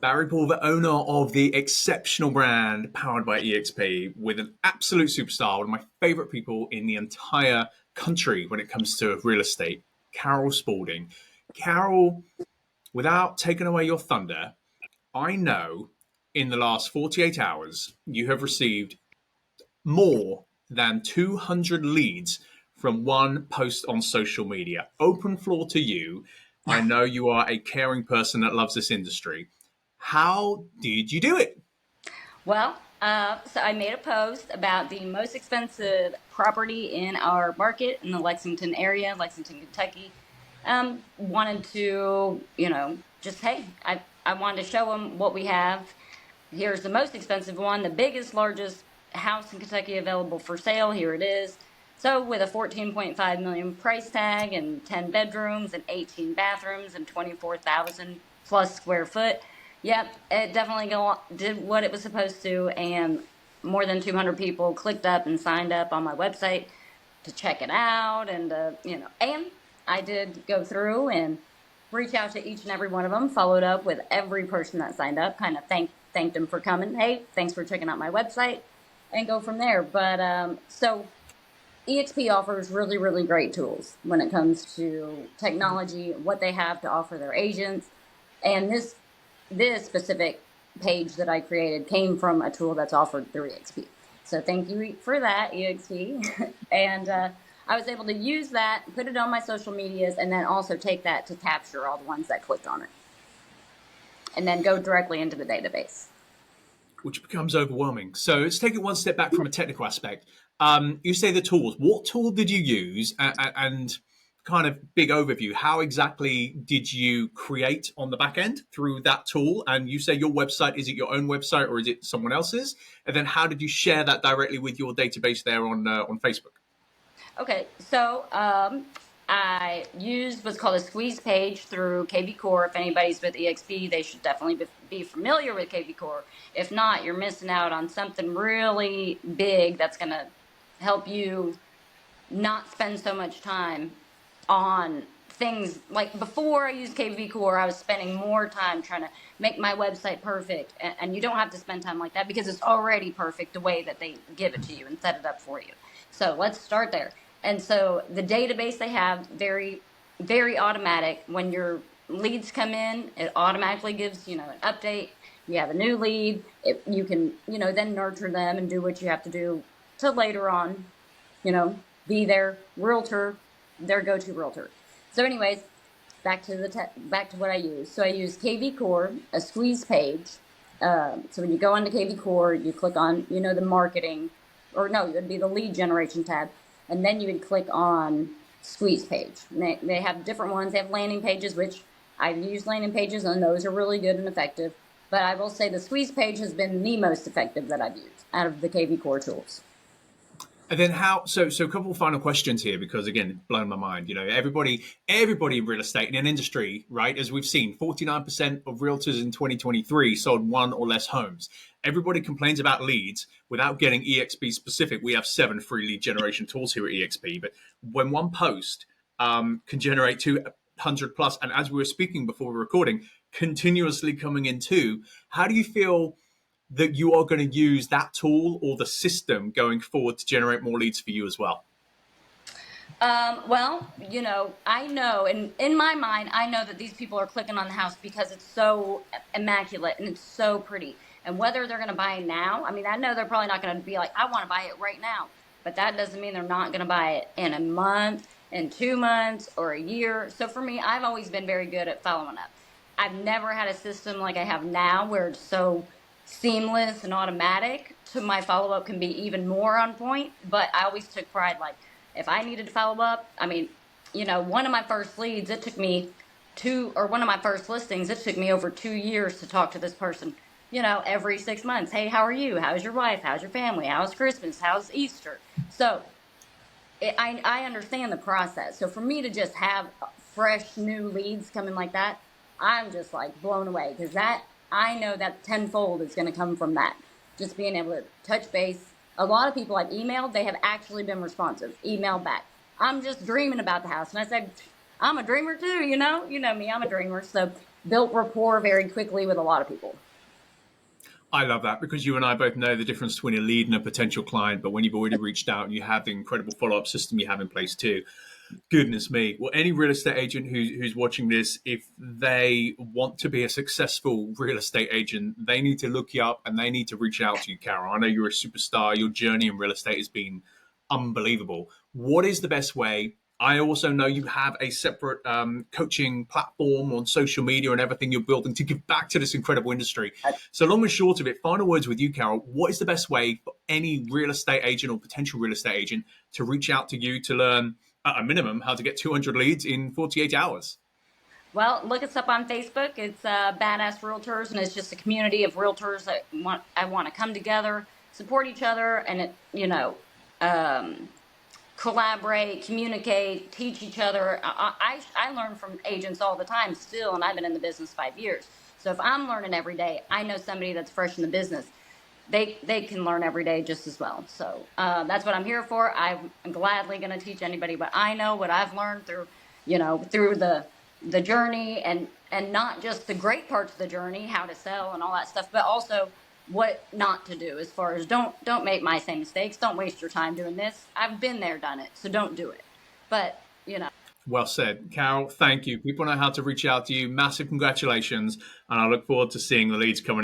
Barry Pulver, owner of the exceptional brand powered by EXP, with an absolute superstar, one of my favorite people in the entire country when it comes to real estate, Carol Spaulding. Carol, without taking away your thunder, I know in the last 48 hours you have received more than 200 leads from one post on social media. Open floor to you. I know you are a caring person that loves this industry. How did you do it? So I made a post about the most expensive property in our market in the Lexington area, Lexington, Kentucky. Wanted to, just hey, I wanted to show them what we have. Here's the most expensive one, the biggest, largest house in Kentucky available for sale. Here it is. So with a 14.5 million price tag and 10 bedrooms and 18 bathrooms and 24,000 plus square foot. Yep, it definitely did what it was supposed to, and more than 200 people clicked up and signed up on my website to check it out, and I did go through and reach out to each and every one of them, followed up with every person that signed up, kind of thanked them for coming. Hey, thanks for checking out my website, and go from there. So EXP offers really, really great tools when it comes to technology, what they have to offer their agents, and this specific page that I created came from a tool that's offered through EXP. So thank you for that, EXP. and I was able to use that, put it on my social medias, and then also take that to capture all the ones that clicked on it, and then go directly into the database. Which becomes overwhelming. So let's take it one step back from a technical aspect. You say the tools. What tool did you use? And kind of big overview. How exactly did you create on the back end through that tool? And you say your website, is it your own website or is it someone else's? And then how did you share that directly with your database there on Facebook? Okay, so I used what's called a squeeze page through KV Core. If anybody's with EXP, they should definitely be familiar with KV Core. If not, you're missing out on something really big that's going to help you not spend so much time on things. Like before I used KV Core, I was spending more time trying to make my website perfect. And you don't have to spend time like that because it's already perfect the way that they give it to you and set it up for you. So let's start there. And so the database they have, very, very automatic. When your leads come in, it automatically gives, an update. You have a new lead. You can, then nurture them and do what you have to do to later on, be their realtor, their go-to realtor. So anyways, back to what I use. So I use KV Core, a squeeze page. So when you go onto KV Core, you click on, the marketing, or no, it would be the lead generation tab. And then you would click on squeeze page. And they have different ones. They have landing pages, which I've used landing pages, and those are really good and effective. But I will say the squeeze page has been the most effective that I've used out of the KV Core tools. And then how? So a couple of final questions here because again, blown my mind. Everybody in real estate in an industry, right? As we've seen, 49% of realtors in 2023 sold one or less homes. Everybody complains about leads without getting EXP specific. We have 7 free lead generation tools here at EXP, but when one post can generate 200 plus, and as we were speaking before we were recording, continuously coming in too, how do you feel that you are going to use that tool or the system going forward to generate more leads for you as well? I know, and in my mind, I know that these people are clicking on the house because it's so immaculate and it's so pretty. And whether they're going to buy now, I mean, I know they're probably not going to be like, I want to buy it right now. But that doesn't mean they're not going to buy it in a month, in 2 months, or a year. So for me, I've always been very good at following up. I've never had a system like I have now where it's so seamless and automatic to my follow up can be even more on point. But I always took pride, like, if I needed to follow up, I mean, one of my first leads, it took me one of my first listings, it took me over 2 years to talk to this person, every 6 months. Hey, how are you? How's your wife? How's your family? How's Christmas? How's Easter? So I understand the process. So for me to just have fresh new leads coming like that, I'm just like blown away because I know that tenfold is going to come from that. Just being able to touch base. A lot of people I've emailed, they have actually been responsive. Email back. I'm just dreaming about the house. And I said, I'm a dreamer too, You know me, I'm a dreamer. So built rapport very quickly with a lot of people. I love that because you and I both know the difference between a lead and a potential client. But when you've already reached out and you have the incredible follow up system you have in place too, goodness me. Well, any real estate agent who's watching this, if they want to be a successful real estate agent, they need to look you up and they need to reach out to you, Carol. I know you're a superstar. Your journey in real estate has been unbelievable. What is the best way? I also know you have a separate coaching platform on social media and everything you're building to give back to this incredible industry. So long and short of it, final words with you, Carol. What is the best way for any real estate agent or potential real estate agent to reach out to you to learn, at a minimum, how to get 200 leads in 48 hours? Well, look us up on Facebook. It's Badass Realtors, and it's just a community of realtors that want to come together, support each other, and um, collaborate, communicate, teach each other. I learn from agents all the time still, and I've been in the business 5 years. So if I'm learning every day, I know somebody that's fresh in the business. They can learn every day just as well. So that's what I'm here for. I'm gladly going to teach anybody what I know, what I've learned through the journey, and not just the great parts of the journey, how to sell and all that stuff, but also what not to do, as far as don't make my same mistakes. Don't waste your time doing this. I've been there, done it, so don't do it. But Well said, Carol. Thank you. People know how to reach out to you. Massive congratulations. And I look forward to seeing the leads coming